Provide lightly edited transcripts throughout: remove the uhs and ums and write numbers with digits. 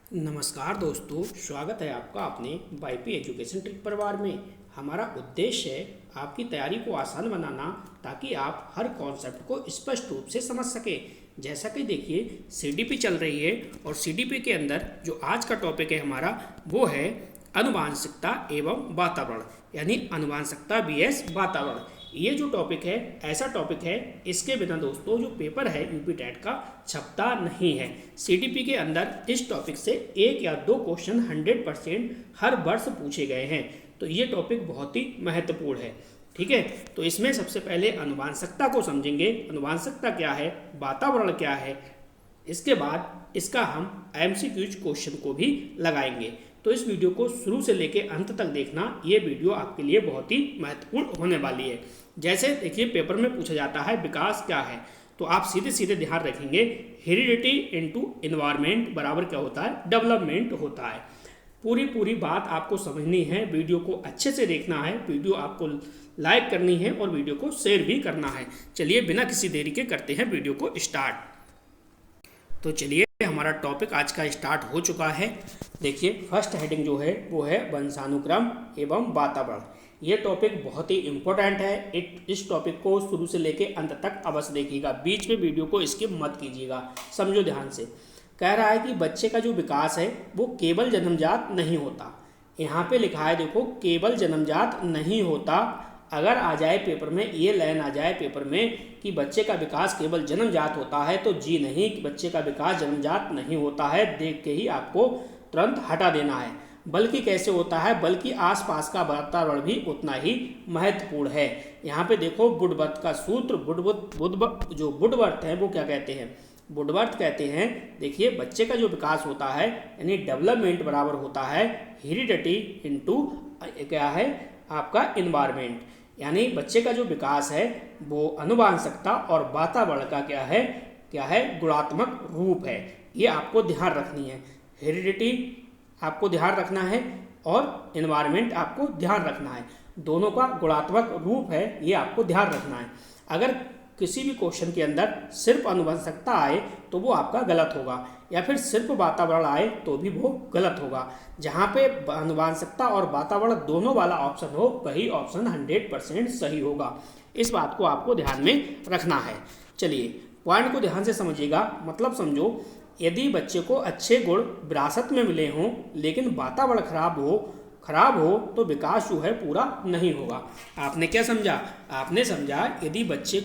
नमस्कार दोस्तों, स्वागत है आपका अपने वाईपी एजुकेशन ट्रिक परिवार में। हमारा उद्देश्य है आपकी तैयारी को आसान बनाना ताकि आप हर कॉन्सेप्ट को स्पष्ट रूप से समझ सकें। जैसा कि देखिए सीडीपी चल रही है और सीडीपी के अंदर जो आज का टॉपिक है हमारा वो है आनुवांशिकता एवं वातावरण, यानी आनुवांशिकता बीएस वातावरण। ये जो टॉपिक है ऐसा टॉपिक है, इसके बिना दोस्तों जो पेपर है यूपी टेट का छपता नहीं है। सीडीपी के अंदर इस टॉपिक से एक या दो क्वेश्चन 100% हर वर्ष पूछे गए हैं, तो ये टॉपिक बहुत ही महत्वपूर्ण है। ठीक है, तो इसमें सबसे पहले आनुवांशिकता को समझेंगे। आनुवांशिकता क्या है, वातावरण क्या है, इसके बाद इसका हम एमसीक्यूज क्वेश्चन को भी लगाएंगे। तो इस वीडियो को शुरू से लेकर अंत तक देखना, ये वीडियो आपके लिए बहुत ही महत्वपूर्ण होने वाली है। जैसे देखिए पेपर में पूछा जाता है विकास क्या है, तो आप सीधे सीधे ध्यान रखेंगे हेरिडिटी इनटू एनवायरनमेंट बराबर क्या होता है, डेवलपमेंट होता है। पूरी बात आपको समझनी है, वीडियो को अच्छे से देखना है, वीडियो आपको लाइक करनी है और वीडियो को शेयर भी करना है। चलिए बिना किसी देरी के करते हैं वीडियो को स्टार्ट। तो चलिए हमारा टॉपिक आज का स्टार्ट हो चुका है। देखिए फर्स्ट हेडिंग जो है वो है वंशानुक्रम एवं वातावरण। ये टॉपिक बहुत ही इम्पोर्टेंट है। इस टॉपिक को शुरू से लेके अंत तक अवश्य देखिएगा, बीच में वीडियो को स्किप मत कीजिएगा, समझो ध्यान से। कह रहा है कि बच्चे का जो विकास है वो केवल जन्मजात नहीं होता। यहाँ पे लिखा है देखो, केवल जन्मजात नहीं होता। अगर आ जाए पेपर में, ये लाइन आ जाए पेपर में कि बच्चे का विकास केवल जन्मजात होता है, तो जी नहीं, कि बच्चे का विकास जन्मजात नहीं होता है, देख के ही आपको तुरंत हटा देना है। बल्कि कैसे होता है, बल्कि आसपास का वातावरण भी उतना ही महत्वपूर्ण है। यहाँ पे देखो वुडवर्थ का सूत्र, जो वुडवर्थ है वो क्या कहते हैं, वुडवर्थ कहते हैं देखिए बच्चे का जो विकास होता है यानी डेवलपमेंट बराबर होता है हेरिडिटी इनटू क्या है आपका इन्वायरमेंट, यानी बच्चे का जो विकास है वो आनुवांशिकता और वातावरण का क्या है गुणात्मक रूप है। ये आपको ध्यान रखनी है, हेरिडिटी आपको ध्यान रखना है और इन्वायरमेंट आपको ध्यान रखना है, दोनों का गुणात्मक रूप है, ये आपको ध्यान रखना है। अगर किसी भी क्वेश्चन के अंदर सिर्फ आनुवंशिकता आए तो वो आपका गलत होगा, या फिर सिर्फ वातावरण आए तो भी वो गलत होगा। जहाँ पे आनुवंशिकता और वातावरण दोनों वाला ऑप्शन हो, वही ऑप्शन 100% सही होगा। इस बात को आपको ध्यान में रखना है। चलिए पॉइंट को ध्यान से समझिएगा, मतलब समझो, यदि बच्चे को अच्छे गुण विरासत में मिले हों लेकिन वातावरण खराब हो तो विकास जो है पूरा नहीं होगा। आपने क्या समझा, आपने समझा यदि बच्चे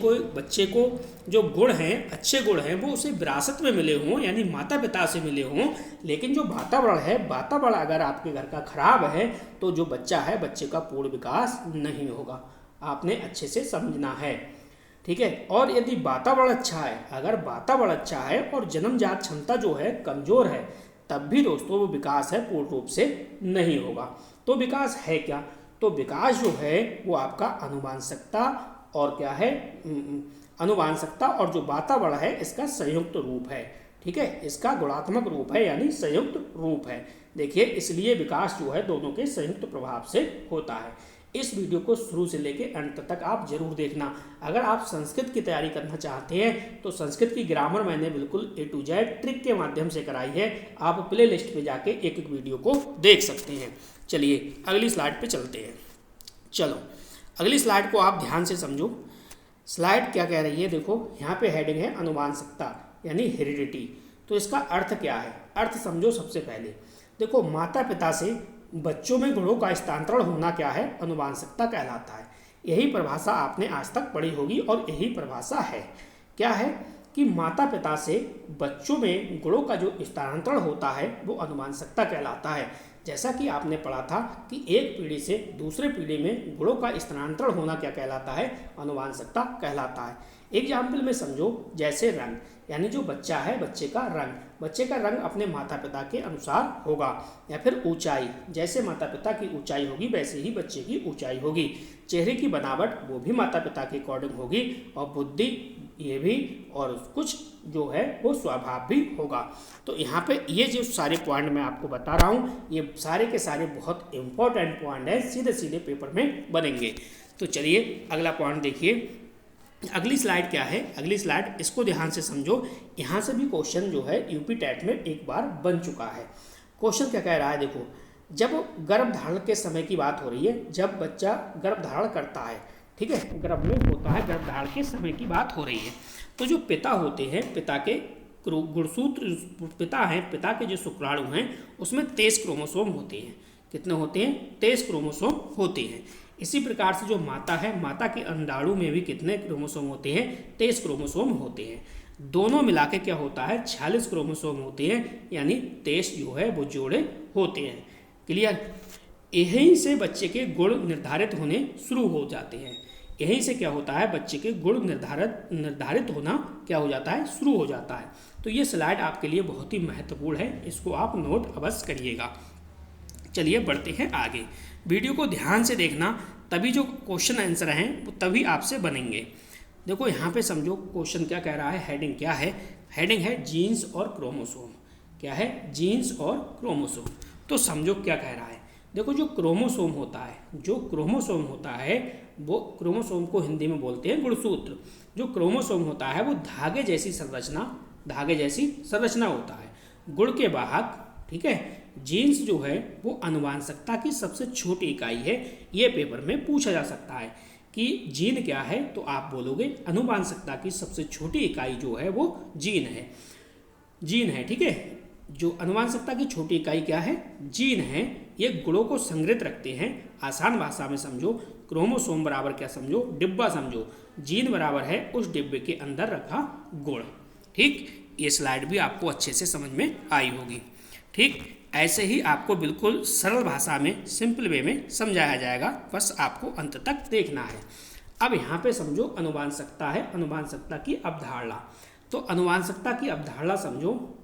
को जो गुण हैं, अच्छे गुण हैं, वो उसे विरासत में मिले हों यानी माता पिता से मिले हों, लेकिन जो वातावरण अगर आपके घर का खराब है तो जो बच्चा है, बच्चे का पूर्ण विकास नहीं होगा। आपने अच्छे से समझना है, ठीक है। और यदि वातावरण अच्छा है, अगर वातावरण अच्छा है और जन्मजात क्षमता जो है कमजोर है, तब भी दोस्तों वो विकास है पूर्ण रूप से नहीं होगा। तो विकास है क्या, तो विकास जो है वो आपका आनुवांशिकता और क्या है, आनुवांशिकता और जो वातावरण है इसका संयुक्त रूप है। ठीक है, इसका गुणात्मक रूप है यानी संयुक्त रूप है। देखिए इसलिए विकास जो है दोनों के संयुक्त प्रभाव से होता है। इस वीडियो को शुरू से लेकर अंत तक आप जरूर देखना। अगर आप संस्कृत की तैयारी करना चाहते हैं तो संस्कृत की ग्रामर मैंने बिल्कुल A to Z ट्रिक के माध्यम से कराई है, आप प्ले लिस्ट पे जाके एक एक वीडियो को देख सकते हैं। चलिए अगली स्लाइड पे चलते हैं। चलो अगली स्लाइड को आप ध्यान से समझो। स्लाइड क्या कह रही है, देखो यहाँ पे हेडिंग है आनुवांशिकता यानी हेरिडिटी। तो इसका अर्थ क्या है, अर्थ समझो। सबसे पहले देखो, माता पिता से बच्चों में गुणों का स्थानांतरण होना क्या है, आनुवांशिकता कहलाता है। यही परिभाषा आपने आज तक पढ़ी होगी और यही परिभाषा है। क्या है कि माता पिता से बच्चों में गुणों का जो स्थानांतरण होता है वो आनुवांशिकता कहलाता है। जैसा कि आपने पढ़ा था कि एक पीढ़ी से दूसरे पीढ़ी में गुणों का स्थानांतरण होना क्या कहलाता है, आनुवांशिकता कहलाता है। एग्जाम्पल में समझो, जैसे रंग, यानी जो बच्चा है बच्चे का रंग अपने माता पिता के अनुसार होगा, या फिर ऊंचाई, जैसे माता पिता की ऊंचाई होगी वैसे ही बच्चे की ऊंचाई होगी। चेहरे की बनावट वो भी माता पिता के अकॉर्डिंग होगी, और बुद्धि ये भी, और कुछ जो है वो स्वभाव भी होगा। तो यहाँ पे ये जो सारे पॉइंट मैं आपको बता रहा हूँ, ये सारे के सारे बहुत इंपॉर्टेंट पॉइंट हैं, सीधे सीधे पेपर में बनेंगे। तो चलिए अगला पॉइंट देखिए, अगली स्लाइड क्या है, अगली स्लाइड इसको ध्यान से समझो। यहाँ से भी क्वेश्चन जो है यूपी टेट में एक बार बन चुका है। क्वेश्चन क्या कह रहा है, देखो, जब गर्भधारण के समय की बात हो रही है, जब बच्चा गर्भधारण करता है, ठीक है, गर्भ में होता है, गर्भधारण के समय की बात हो रही है, तो जो पिता होते हैं, पिता के गुणसूत्र, पिता हैं, पिता के जो शुक्राणु हैं उसमें 23 क्रोमोसोम होते हैं। कितने होते हैं? 23 क्रोमोसोम होते हैं। इसी प्रकार से जो माता है, माता के अंडाणु में भी कितने क्रोमोसोम होते हैं? 23 क्रोमोसोम होते हैं। दोनों मिला के क्या होता है? 46 क्रोमोसोम होते हैं, यानी 23 जो है वो जोड़े होते हैं। क्लियर? यहीं से बच्चे के गुण निर्धारित होने शुरू हो जाते हैं। यहीं से क्या होता है? बच्चे के गुण निर्धारित होना क्या हो जाता है? शुरू हो जाता है। तो ये स्लाइड आपके लिए बहुत ही महत्वपूर्ण है, इसको आप नोट अवश्य करिएगा। चलिए बढ़ते हैं आगे। वीडियो को ध्यान से देखना, तभी जो क्वेश्चन आंसर हैं वो तभी आपसे बनेंगे। देखो यहाँ पे समझो क्वेश्चन क्या कह रहा है, हेडिंग क्या है? हेडिंग है जीन्स और क्रोमोसोम। क्या है? जीन्स और क्रोमोसोम। तो समझो क्या कह रहा है। देखो जो क्रोमोसोम होता है, जो क्रोमोसोम होता है वो, क्रोमोसोम को हिंदी में बोलते हैं गुणसूत्र। जो क्रोमोसोम होता है वो धागे जैसी संरचना होता है, गुण के वाहक, ठीक है। जीन्स जो है वो आनुवंशिकता की सबसे छोटी इकाई है। ये पेपर में पूछा जा सकता है कि जीन क्या है, तो आप बोलोगे आनुवंशिकता की सबसे छोटी इकाई जो है वो जीन है, ठीक है। जो आनुवंशिकता की छोटी इकाई क्या है? जीन है। ये गुणों को संग्रहित रखते हैं। आसान भाषा में समझो, क्रोमोसोम बराबर क्या समझो? डिब्बा समझो। जीन बराबर है उस डिब्बे के अंदर रखा गुण। ठीक, ये स्लाइड भी आपको अच्छे से समझ में आई होगी। ठीक, ऐसे ही आपको बिल्कुल सरल भाषा में, सिंपल वे में समझाया जाएगा, बस आपको अंत तक देखना है। अब यहाँ पे समझो आनुवंशिकता है, आनुवंशिकता की अवधारणा। तो आनुवंशिकता की अवधारणा समझो।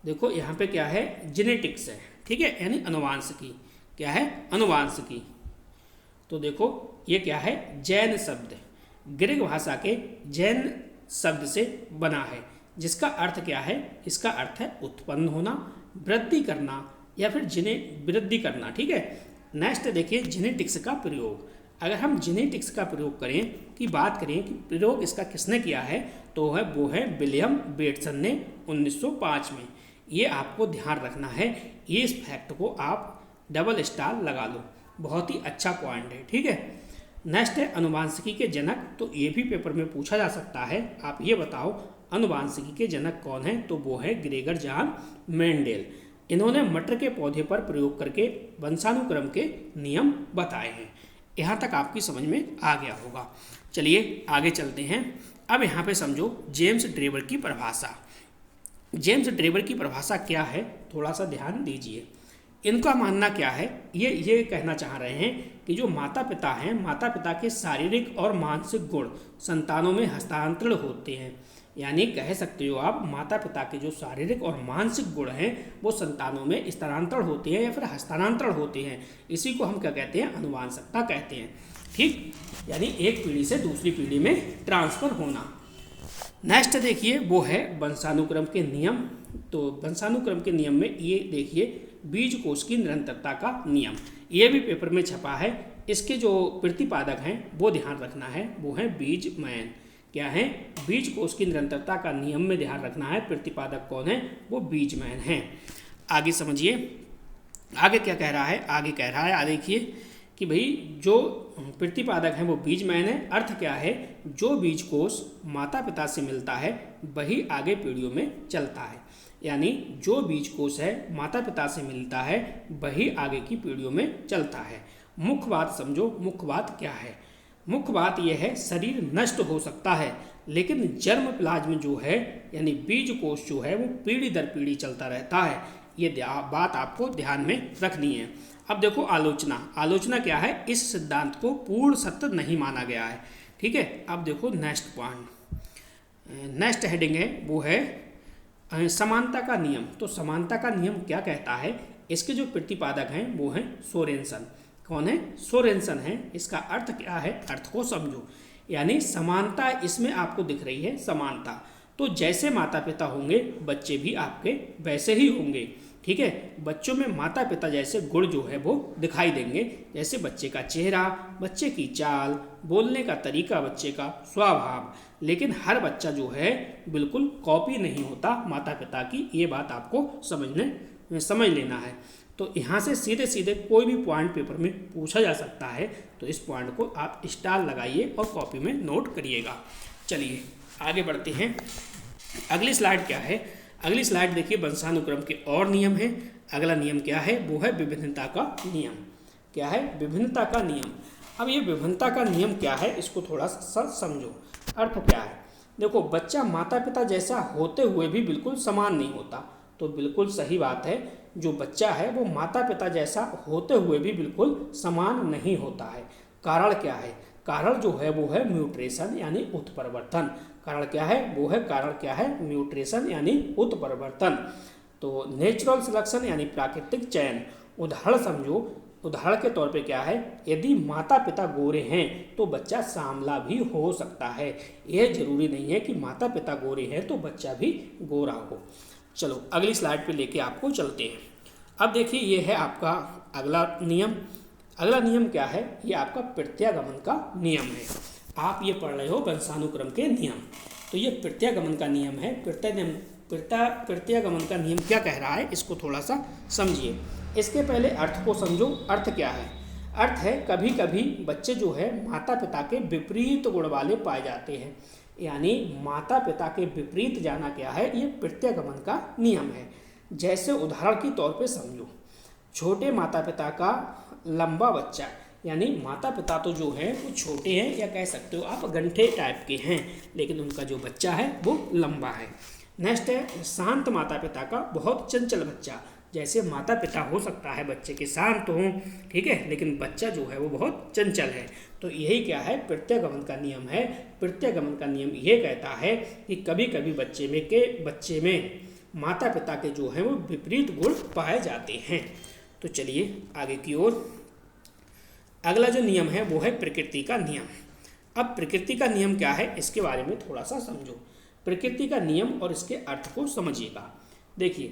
देखो यहाँ पे क्या है? जेनेटिक्स है, ठीक है, यानी अनुवांशिकी। क्या है? अनुवांशिकी। तो देखो ये क्या है? जैन शब्द, ग्रीक भाषा के जैन शब्द से बना है, जिसका अर्थ क्या है? इसका अर्थ है उत्पन्न होना, वृद्धि करना, या फिर वृद्धि करना, ठीक है। नेक्स्ट देखिए जेनेटिक्स का प्रयोग। अगर हम जेनेटिक्स का प्रयोग की बात करें कि प्रयोग इसका किसने किया है, तो वो है विलियम बेटसन ने 1905 में। ये आपको ध्यान रखना है, ये इस फैक्ट को आप डबल स्टार लगा लो, बहुत ही अच्छा पॉइंट है, ठीक है। नेक्स्ट है अनुवांशिकी के जनक। तो ये भी पेपर में पूछा जा सकता है, आप ये बताओ अनुवांशिकी के जनक कौन है? तो वो है ग्रेगर जॉन मेंडेल। इन्होंने मटर के पौधे पर प्रयोग करके वंशानुक्रम के नियम बताए हैं। यहाँ तक आपकी समझ में आ गया होगा। चलिए आगे चलते हैं। अब यहाँ पे समझो जेम्स ड्रेवर की परिभाषा। जेम्स ड्रेवर की परिभाषा क्या है, थोड़ा सा ध्यान दीजिए। इनका मानना क्या है? ये कहना चाह रहे हैं कि जो माता पिता हैं, माता पिता के शारीरिक और मानसिक गुण संतानों में हस्तांतरण होते हैं। यानी कह सकते हो आप, माता पिता के जो शारीरिक और मानसिक गुण हैं वो संतानों में स्थानांतरण होते हैं या फिर हस्तांतरण होते हैं। इसी को हम क्या कहते हैं? अनुवांशिकता कहते हैं। ठीक, यानी एक पीढ़ी से दूसरी पीढ़ी में ट्रांसफर होना। नेक्स्ट देखिए वो है वंशानुक्रम के नियम। तो वंशानुक्रम के नियम में ये देखिए बीज कोश की निरंतरता का नियम, ये भी पेपर में छपा है। इसके जो प्रतिपादक हैं वो ध्यान रखना है, वो है बीजमैन। क्या है? बीज कोश की निरंतरता का नियम में ध्यान रखना है। प्रतिपादक कौन है? वो बीजमैन है। आगे समझिए, आगे क्या कह रहा है? आगे कह रहा है, देखिए कि भाई जो प्रतिपादक हैं वो बीजमैन है। अर्थ क्या है? जो बीज कोश माता पिता से मिलता है वही आगे पीढ़ियों में चलता है। यानी जो बीज कोश है माता पिता से मिलता है वही आगे की पीढ़ियों में चलता है। मुख्य बात समझो, मुख्य बात क्या है? मुख्य बात यह है शरीर नष्ट हो सकता है लेकिन जर्म प्लाज्म जो है यानी बीज कोश जो है वो पीढ़ी दर पीढ़ी चलता रहता है। ये बात आपको ध्यान में रखनी है। अब देखो आलोचना क्या है? इस सिद्धांत को पूर्ण सत्य नहीं माना गया है। ठीक है, अब देखो नेक्स्ट पॉइंट, नेक्स्ट हेडिंग है वो है समानता का नियम। तो समानता का नियम क्या कहता है? इसके जो प्रतिपादक हैं वो हैं सोरेनसन। कौन है? सोरेनसन है। इसका अर्थ क्या है? अर्थ को समझो। यानी समानता इसमें आपको दिख रही है, समानता। तो जैसे माता पिता होंगे बच्चे भी आपके वैसे ही होंगे। ठीक है। बच्चों में माता पिता जैसे गुण जो है वो दिखाई देंगे, जैसे बच्चे का चेहरा, बच्चे की चाल, बोलने का तरीका, बच्चे का स्वभाव। लेकिन हर बच्चा जो है बिल्कुल कॉपी नहीं होता माता पिता की, ये बात आपको समझ लेना है। तो यहाँ से सीधे सीधे कोई भी पॉइंट पेपर में पूछा जा सकता है, तो इस पॉइंट को आप स्टार लगाइए और कॉपी में नोट करिएगा। चलिए आगे बढ़ते हैं। अगली स्लाइड क्या है? अगली स्लाइड देखिए, वंशानुक्रम के और नियम है। अगला नियम क्या है? वो है विभिन्नता का नियम। क्या है? विभिन्नता का नियम। अब ये विभिन्नता का नियम क्या है, इसको थोड़ा सा समझो। अर्थ क्या है? देखो, बच्चा माता पिता जैसा होते हुए भी बिल्कुल समान नहीं होता, तो बिल्कुल सही बात है, जो बच्चा है वो माता पिता जैसा होते हुए भी बिल्कुल समान नहीं होता है। कारण क्या है? कारण जो है वो है म्यूटेशन यानी उत्परिवर्तन। कारण क्या है? वो है कारण क्या है? म्यूटेशन यानी उत्परिवर्तन। तो नेचुरल सिलेक्शन यानी प्राकृतिक चयन। उदाहरण समझो, उदाहरण के तौर पे क्या है? यदि माता पिता गोरे हैं तो बच्चा सांवला भी हो सकता है। यह जरूरी नहीं है कि माता पिता गोरे हैं तो बच्चा भी गोरा हो। चलो अगली स्लाइड पे लेके आपको चलते हैं। अब देखिए, ये है आपका अगला नियम। अगला नियम क्या है? ये आपका प्रत्यागमन का नियम है। आप ये पढ़ रहे हो वंशानुक्रम के नियम, तो ये प्रत्यागमन का नियम है। प्रत्यागमन का नियम क्या कह रहा है, इसको थोड़ा सा समझिए। इसके पहले अर्थ को समझो। अर्थ क्या है? अर्थ है कभी कभी बच्चे जो है माता पिता के विपरीत गुण वाले पाए जाते हैं, यानी माता पिता के विपरीत जाना क्या है? ये प्रत्यागमन का नियम है। जैसे उदाहरण के तौर पे समझो, छोटे माता पिता का लंबा बच्चा, यानी माता पिता तो जो है वो छोटे हैं, या कह सकते हो आप गंठे टाइप के हैं, लेकिन उनका जो बच्चा है वो लंबा है। नेक्स्ट है शांत माता पिता का बहुत चंचल बच्चा। जैसे माता पिता हो सकता है बच्चे के शांत हों, ठीक है, लेकिन बच्चा जो है वो बहुत चंचल है। तो यही क्या है? प्रत्यागमन का नियम है। प्रत्यागमन का नियम ये कहता है कि कभी कभी बच्चे में माता पिता के जो है वो विपरीत गुण पाए जाते हैं। तो चलिए आगे की ओर। अगला जो नियम है वो है प्रकृति का नियम। अब प्रकृति का नियम क्या है, इसके बारे में थोड़ा सा समझो। प्रकृति का नियम और इसके अर्थ को समझिएगा। देखिए,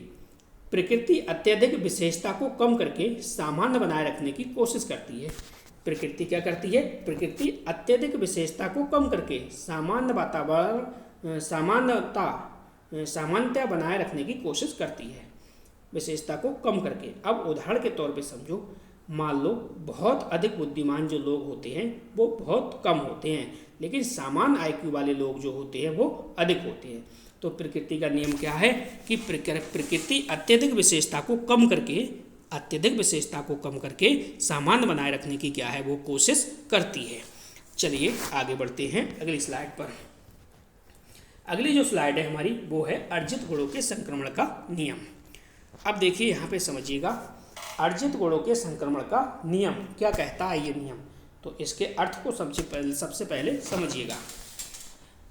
प्रकृति अत्यधिक विशेषता को कम करके सामान्य बनाए रखने की कोशिश करती है। प्रकृति क्या करती है? प्रकृति अत्यधिक विशेषता को कम करके सामान्यता बनाए रखने की कोशिश करती है, विशेषता को कम करके। अब उदाहरण के तौर पे समझो, मान लो बहुत अधिक बुद्धिमान जो लोग होते हैं वो बहुत कम होते हैं, लेकिन सामान्य आईक्यू वाले लोग जो होते हैं वो अधिक होते हैं। तो प्रकृति का नियम क्या है कि प्रकृति अत्यधिक विशेषता को कम करके सामान्य बनाए रखने की क्या है वो कोशिश करती है। चलिए आगे बढ़ते हैं अगली स्लाइड पर। अगली जो स्लाइड है हमारी वो है अर्जित गुणों के संक्रमण का नियम। अब देखिए यहाँ पे समझिएगा, अर्जित गुणों के संक्रमण का नियम क्या कहता है ये नियम। तो इसके अर्थ को सबसे पहले समझिएगा।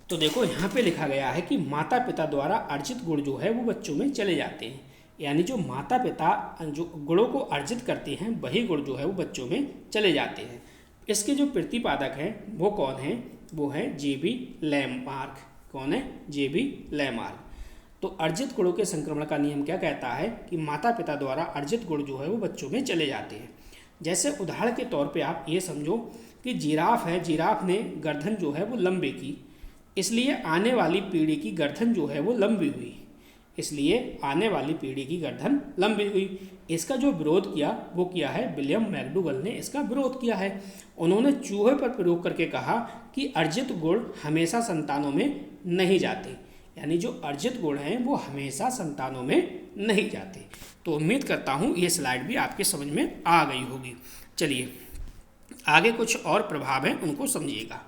तो देखो यहाँ पे लिखा गया है कि माता पिता द्वारा अर्जित गुण जो है वो बच्चों में चले जाते हैं, यानी जो माता पिता जो गुणों को अर्जित करते हैं वही गुण जो है वो बच्चों में चले जाते हैं। इसके जो प्रतिपादक हैं वो कौन है? वो है जे.बी. लैमार्क। कौन है? जे.बी. लैमार्क। तो अर्जित गुणों के संक्रमण का नियम क्या कहता है कि माता पिता द्वारा अर्जित गुण जो है वो बच्चों में चले जाते हैं। जैसे उदाहरण के तौर पे आप ये समझो कि जिराफ है, जिराफ ने गर्दन जो है वो लंबी की, इसलिए आने वाली पीढ़ी की गर्दन जो है वो लंबी हुई, इसका जो विरोध किया वो किया है विलियम मैकडूगल ने इसका विरोध किया है। उन्होंने चूहे पर प्रयोग करके कहा कि अर्जित गुण हमेशा संतानों में नहीं जाते, यानी जो अर्जित गुण हैं वो हमेशा संतानों में नहीं जाते। तो उम्मीद करता हूँ ये स्लाइड भी आपके समझ में आ गई होगी। चलिए आगे कुछ और प्रभाव हैं उनको समझिएगा।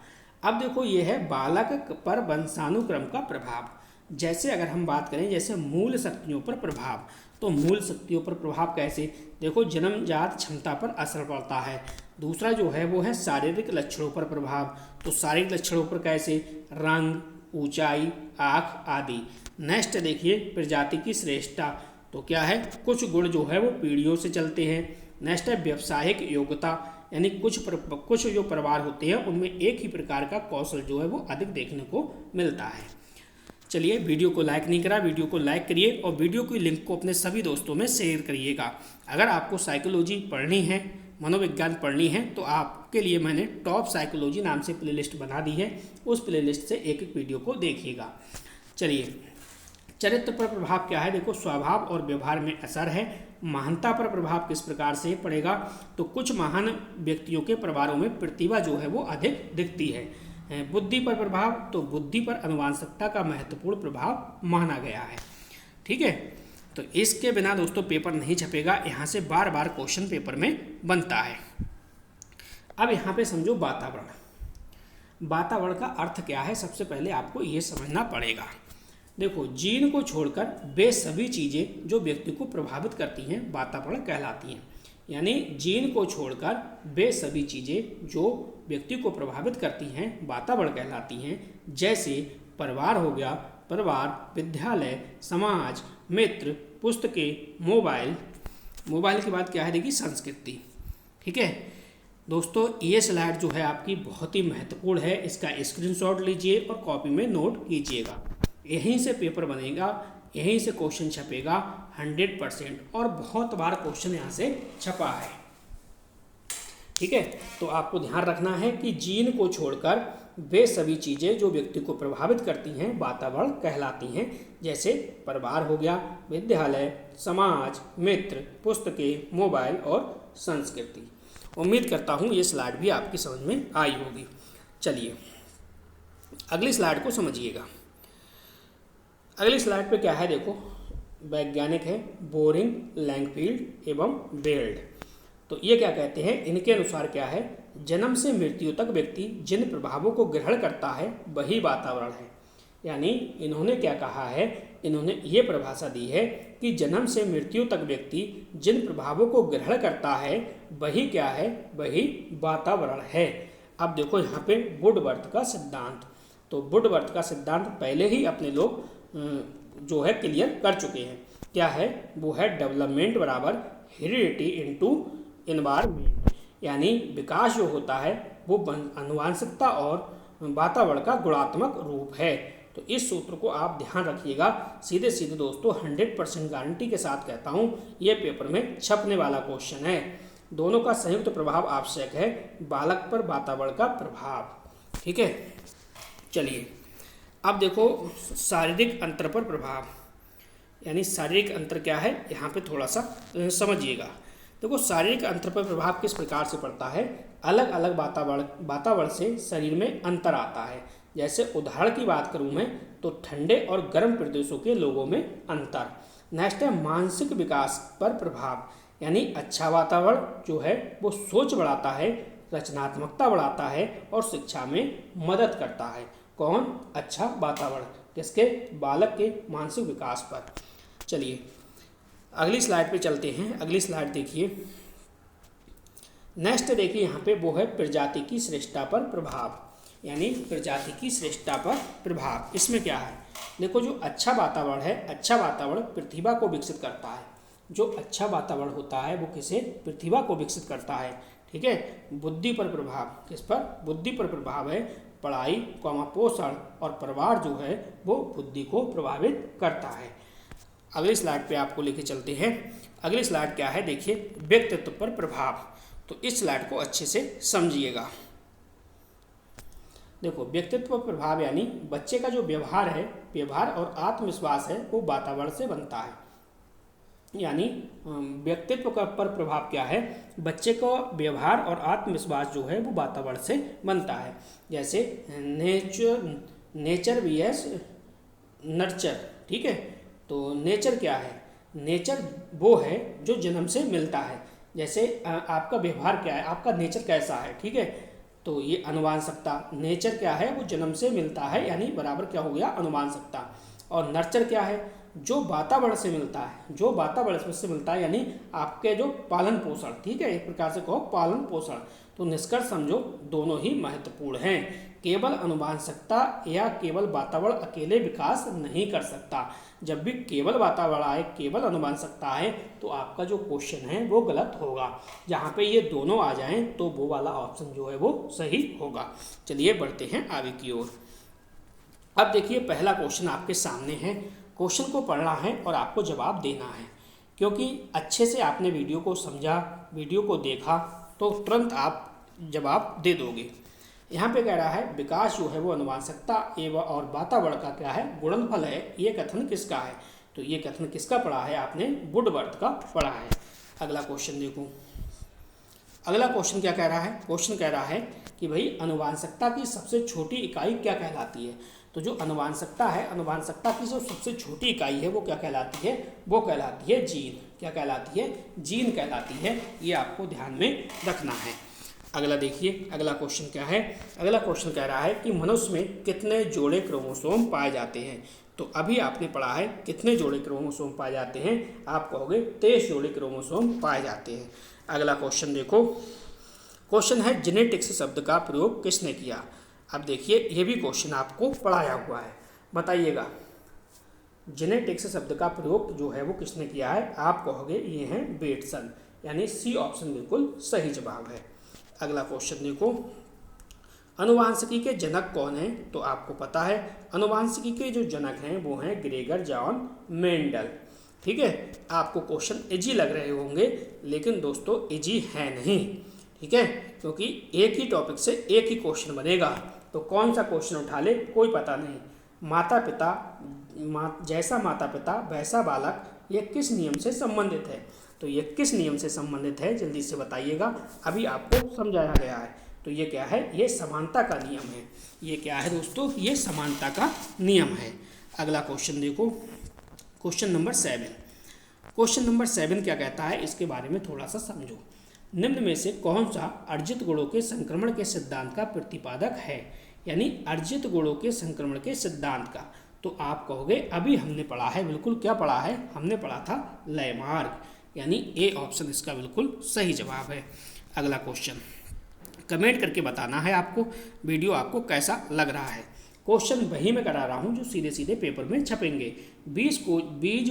अब देखो, ये है बालक पर वंशानुक्रम का प्रभाव। जैसे अगर हम बात करें जैसे मूल शक्तियों पर प्रभाव, तो मूल शक्तियों पर प्रभाव कैसे? देखो, जन्मजात क्षमता पर असर पड़ता है। दूसरा जो है वो है शारीरिक लक्षणों पर प्रभाव। तो शारीरिक लक्षणों पर कैसे? रंग, ऊंचाई, आँख आदि। नेक्स्ट देखिए प्रजाति की श्रेष्ठता। तो क्या है? कुछ गुण जो है वो पीढ़ियों से चलते हैं। नेक्स्ट है व्यावसायिक योग्यता, यानी कुछ जो परिवार होते हैं उनमें एक ही प्रकार का कौशल जो है वो अधिक देखने को मिलता है। चलिए, वीडियो को लाइक नहीं करा, वीडियो को लाइक करिए और वीडियो की लिंक को अपने सभी दोस्तों में शेयर करिएगा। अगर आपको साइकोलॉजी पढ़नी है, मनोविज्ञान पढ़नी है, तो आपके लिए मैंने टॉप साइकोलॉजी नाम से प्लेलिस्ट बना दी है। उस प्लेलिस्ट से एक एक वीडियो को देखिएगा। चलिए, चरित्र पर प्रभाव क्या है? देखो, स्वभाव और व्यवहार में असर है। महानता पर प्रभाव किस प्रकार से पड़ेगा? तो कुछ महान व्यक्तियों के परिवारों में प्रतिभा जो है वो अधिक दिखती है। बुद्धि पर प्रभाव, तो बुद्धि पर आनुवंशिकता का महत्वपूर्ण प्रभाव माना गया है। ठीक है, तो इसके बिना दोस्तों पेपर नहीं छपेगा। यहाँ से बार बार क्वेश्चन पेपर में बनता है। अब यहाँ पे समझो वातावरण। वातावरण का अर्थ क्या है? सबसे पहले आपको ये समझना पड़ेगा। देखो, जीन को छोड़कर वे सभी चीज़ें जो व्यक्ति को प्रभावित करती हैं वातावरण कहलाती हैं। यानी जीन को छोड़कर वे सभी चीज़ें जो व्यक्ति को प्रभावित करती हैं वातावरण कहलाती हैं। जैसे परिवार हो गया, परिवार, विद्यालय, समाज, मित्र, पुस्तकें, मोबाइल। मोबाइल के बाद क्या है? देखिए, संस्कृति। ठीक है दोस्तों, ये स्लाइड जो है आपकी बहुत ही महत्वपूर्ण है। इसका स्क्रीनशॉट लीजिए और कॉपी में नोट कीजिएगा। यहीं से पेपर बनेगा, यहीं से क्वेश्चन छपेगा 100%, और बहुत बार क्वेश्चन यहाँ से छपा है। ठीक है, तो आपको ध्यान रखना है कि जीन को छोड़कर वे सभी चीज़ें जो व्यक्ति को प्रभावित करती हैं वातावरण कहलाती हैं। जैसे परिवार हो गया, विद्यालय, समाज, मित्र, पुस्तकें, मोबाइल और संस्कृति। उम्मीद करता हूँ ये स्लाइड भी आपकी समझ में आई होगी। चलिए, अगली स्लाइड को समझिएगा। अगली स्लाइड पे क्या है? देखो, वैज्ञानिक है बोरिंग, लैंगफील्ड एवं बेल्ड। तो ये क्या कहते हैं? इनके अनुसार क्या है? जन्म से मृत्यु तक व्यक्ति जिन प्रभावों को ग्रहण करता है वही वातावरण है। यानी इन्होंने क्या कहा है? इन्होंने ये परिभाषा दी है कि जन्म से मृत्यु तक व्यक्ति जिन प्रभावों को ग्रहण करता है वही क्या है? वही वातावरण है। अब देखो यहाँ पे वुडवर्थ का सिद्धांत। तो वुडवर्थ का सिद्धांत पहले ही अपने लोग जो है क्लियर कर चुके हैं। क्या है? वो है डेवलपमेंट बराबर हेरिडिटी इनटू एनवायरनमेंट। यानी विकास जो होता है वो आनुवंशिकता और वातावरण का गुणात्मक रूप है। तो इस सूत्र को आप ध्यान रखिएगा। सीधे सीधे दोस्तों 100% गारंटी के साथ कहता हूँ, ये पेपर में छपने वाला क्वेश्चन है। दोनों का संयुक्त प्रभाव आवश्यक है, बालक पर वातावरण का प्रभाव। ठीक है, चलिए अब देखो शारीरिक अंतर पर प्रभाव। यानी शारीरिक अंतर क्या है, यहाँ पे थोड़ा सा समझिएगा। देखो, शारीरिक अंतर पर प्रभाव किस प्रकार से पड़ता है? अलग अलग वातावरण से शरीर में अंतर आता है। जैसे उदाहरण की बात करूँ मैं तो ठंडे और गर्म प्रदेशों के लोगों में अंतर। नेक्स्ट है मानसिक विकास पर प्रभाव। यानी अच्छा वातावरण जो है वो सोच बढ़ाता है, रचनात्मकता बढ़ाता है और शिक्षा में मदद करता है। कौन? अच्छा वातावरण। किसके? बालक के मानसिक विकास पर। चलिए अगली स्लाइड पे चलते हैं। अगली स्लाइड देखिए। नेक्स्ट देखिए, यहाँ पे वो है प्रजाति की श्रेष्ठता पर प्रभाव। यानी प्रजाति की श्रेष्ठता पर प्रभाव। इसमें क्या है? देखो, जो अच्छा वातावरण है, अच्छा वातावरण प्रतिभा को विकसित करता है। जो अच्छा वातावरण होता है वो किसे? प्रतिभा को विकसित करता है। ठीक है, बुद्धि पर प्रभाव। किस पर? बुद्धि पर प्रभाव है। पढ़ाई, पोषण और परिवार जो है वो बुद्धि को प्रभावित करता है। अगली स्लाइड पे आपको लेके चलते हैं। अगली स्लाइड क्या है? देखिए, व्यक्तित्व पर प्रभाव। तो इस स्लाइड को अच्छे से समझिएगा। देखो, व्यक्तित्व पर प्रभाव यानी बच्चे का जो व्यवहार है, व्यवहार और आत्मविश्वास है वो वातावरण से बनता है। यानी व्यक्तित्व का पर प्रभाव क्या है? बच्चे का व्यवहार और आत्मविश्वास जो है वो वातावरण से बनता है। जैसे नेचर वीएस नर्चर। ठीक है, तो नेचर क्या है? नेचर वो है जो जन्म से मिलता है। जैसे आपका व्यवहार क्या है, आपका नेचर कैसा है। ठीक है, तो ये आनुवंशिकता। नेचर क्या है? वो जन्म से मिलता है, यानी बराबर क्या हो गया? आनुवंशिकता। और नर्चर क्या है? जो वातावरण से मिलता है, जो वातावरण से मिलता है, यानी आपके जो पालन पोषण। ठीक है, एक प्रकार से कहो पालन पोषण। तो निष्कर्ष समझो दोनों ही महत्वपूर्ण हैं। केवल आनुवंशिकता या केवल वातावरण अकेले विकास नहीं कर सकता। जब भी केवल वातावरण आए, केवल आनुवंशिकता आए, तो आपका जो क्वेश्चन है वो गलत होगा। जहाँ पे ये दोनों आ जाएं तो वो वाला ऑप्शन जो है वो सही होगा। चलिए बढ़ते हैं आगे की ओर। अब देखिए पहला क्वेश्चन आपके सामने है। क्वेश्चन को पढ़ना है और आपको जवाब देना है, क्योंकि अच्छे से आपने वीडियो को समझा, वीडियो को देखा तो तुरंत आप जवाब दे दोगे। यहाँ पे कह रहा है विकास जो है वो अनुवांशिकता एवं और वातावरण का क्या है, गुणनफल है। ये कथन किसका है? तो ये कथन किसका पढ़ा है आपने? वुडवर्थ का पढ़ा है। अगला क्वेश्चन देखो, अगला क्वेश्चन क्या कह रहा है? क्वेश्चन कह रहा है कि भाई अनुवांशिकता की सबसे छोटी इकाई क्या कहलाती है? तो जो अनुवांशिकता है, अनुवांशिकता की जो सबसे छोटी इकाई है वो क्या कहलाती है? वो कहलाती है जीन। क्या कहलाती है? जीन कहलाती है। ये आपको ध्यान में रखना है। अगला देखिए, अगला क्वेश्चन क्या है? अगला क्वेश्चन कह रहा है कि मनुष्य में कितने जोड़े क्रोमोसोम पाए जाते हैं? तो अभी आपने पढ़ा है कितने जोड़े क्रोमोसोम पाए जाते हैं, आप कहोगे 23 जोड़े क्रोमोसोम पाए जाते हैं। अगला क्वेश्चन देखो, क्वेश्चन है जेनेटिक्स शब्द का प्रयोग किसने किया? अब देखिए ये भी क्वेश्चन आपको पढ़ाया हुआ है, बताइएगा जेनेटिक्स शब्द का प्रयोग जो है वो किसने किया है? आप कहोगे ये है बेटसन, यानी सी ऑप्शन बिल्कुल सही जवाब है। अगला क्वेश्चन देखो, अनुवांशिकी के जनक कौन हैं? तो आपको पता है अनुवांशिकी के जो जनक हैं वो हैं ग्रेगर जॉन मेंडल। ठीक है, आपको क्वेश्चन इजी लग रहे होंगे, लेकिन दोस्तों इजी है नहीं। ठीक है, क्योंकि एक ही टॉपिक से एक ही क्वेश्चन बनेगा, तो कौन सा क्वेश्चन उठा ले कोई पता नहीं। माता पिता जैसा माता पिता वैसा बालक, ये किस नियम से संबंधित है? तो ये किस नियम से संबंधित है जल्दी से बताइएगा, अभी आपको समझाया गया है। तो ये क्या है? ये समानता का नियम है। ये क्या है दोस्तों? ये समानता का नियम है। अगला क्वेश्चन देखो, क्वेश्चन नंबर 7। क्वेश्चन नंबर 7 क्या कहता है, इसके बारे में थोड़ा सा समझो। निम्न में से कौन सा अर्जित गुणों के संक्रमण के सिद्धांत का प्रतिपादक है? यानी अर्जित गुणों के संक्रमण के सिद्धांत का। तो आप कहोगे अभी हमने पढ़ा है, बिल्कुल क्या पढ़ा है? हमने पढ़ा था लेमार्क, यानी ए ऑप्शन इसका बिल्कुल सही जवाब है। अगला क्वेश्चन कमेंट करके बताना है आपको वीडियो आपको कैसा लग रहा है। क्वेश्चन वही मैं करा रहा हूँ जो सीधे सीधे पेपर में छपेंगे। बीज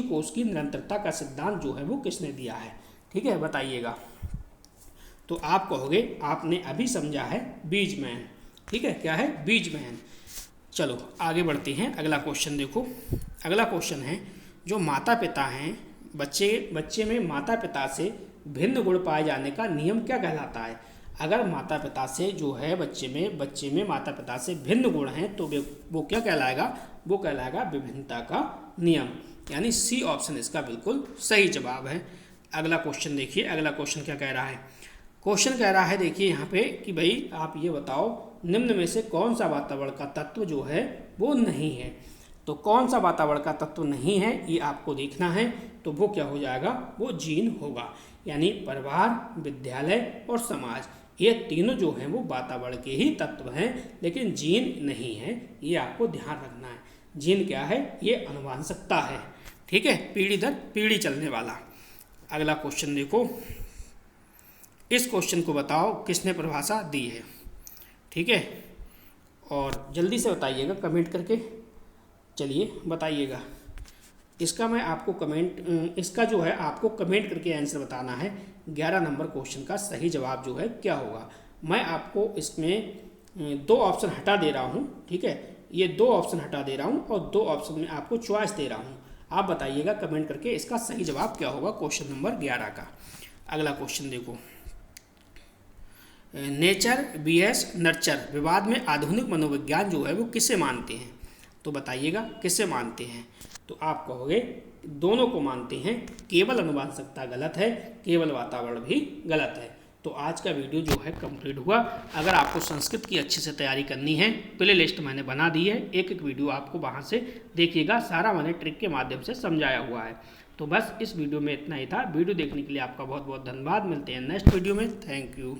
कोश की निरंतरता का सिद्धांत जो है वो किसने दिया है? ठीक है, बताइएगा। तो आप कहोगे आपने अभी समझा है बीजमैन। ठीक है, क्या है? बीजमैन। चलो आगे बढ़ते हैं। अगला क्वेश्चन देखो, अगला क्वेश्चन है जो माता पिता हैं, बच्चे में माता पिता से भिन्न गुण पाए जाने का नियम क्या कहलाता है? अगर माता पिता से जो है बच्चे में माता पिता से भिन्न गुण हैं तो वो क्या कहलाएगा? वो कहलाएगा विभिन्नता का नियम, यानी सी ऑप्शन इसका बिल्कुल सही जवाब है। अगला क्वेश्चन देखिए, अगला क्वेश्चन क्या कह रहा है? क्वेश्चन कह रहा है देखिए यहाँ पे कि भाई आप ये बताओ निम्न में से कौन सा वातावरण का तत्व जो है वो नहीं है? तो कौन सा वातावरण का तत्व नहीं है ये आपको देखना है। तो वो क्या हो जाएगा? वो जीन होगा, यानी परिवार, विद्यालय और समाज, ये तीनों जो हैं वो वातावरण के ही तत्व हैं, लेकिन जीन नहीं है। ये आपको ध्यान रखना है। जीन क्या है? ये अनुवांशिकता है। ठीक है, पीढ़ी दर पीढ़ी चलने वाला। अगला क्वेश्चन देखो, इस क्वेश्चन को बताओ किसने परिभाषा दी है? ठीक है, और जल्दी से बताइएगा कमेंट करके। चलिए बताइएगा, इसका मैं आपको इसका जो है आपको कमेंट करके आंसर बताना है। 11 नंबर क्वेश्चन का सही जवाब जो है क्या होगा? मैं आपको इसमें 2 ऑप्शन हटा दे रहा हूँ। ठीक है, ये 2 ऑप्शन हटा दे रहा हूँ और 2 ऑप्शन में आपको चॉइस दे रहा हूँ। आप बताइएगा कमेंट करके इसका सही जवाब क्या होगा क्वेश्चन नंबर 11 का। अगला क्वेश्चन देखो, नेचर बीएस नर्चर विवाद में आधुनिक मनोविज्ञान जो है वो किसे मानते हैं? तो बताइएगा किसे मानते हैं? तो आप कहोगे दोनों को मानते हैं। केवल अनुवांशिकता गलत है, केवल वातावरण भी गलत है। तो आज का वीडियो जो है कंप्लीट हुआ। अगर आपको संस्कृत की अच्छे से तैयारी करनी है, प्ले लिस्ट मैंने बना दी है, एक एक वीडियो आपको वहाँ से देखिएगा, सारा मैंने ट्रिक के माध्यम से समझाया हुआ है। तो बस इस वीडियो में इतना ही था। वीडियो देखने के लिए आपका बहुत बहुत धन्यवाद। मिलते हैं नेक्स्ट वीडियो में। Thank you.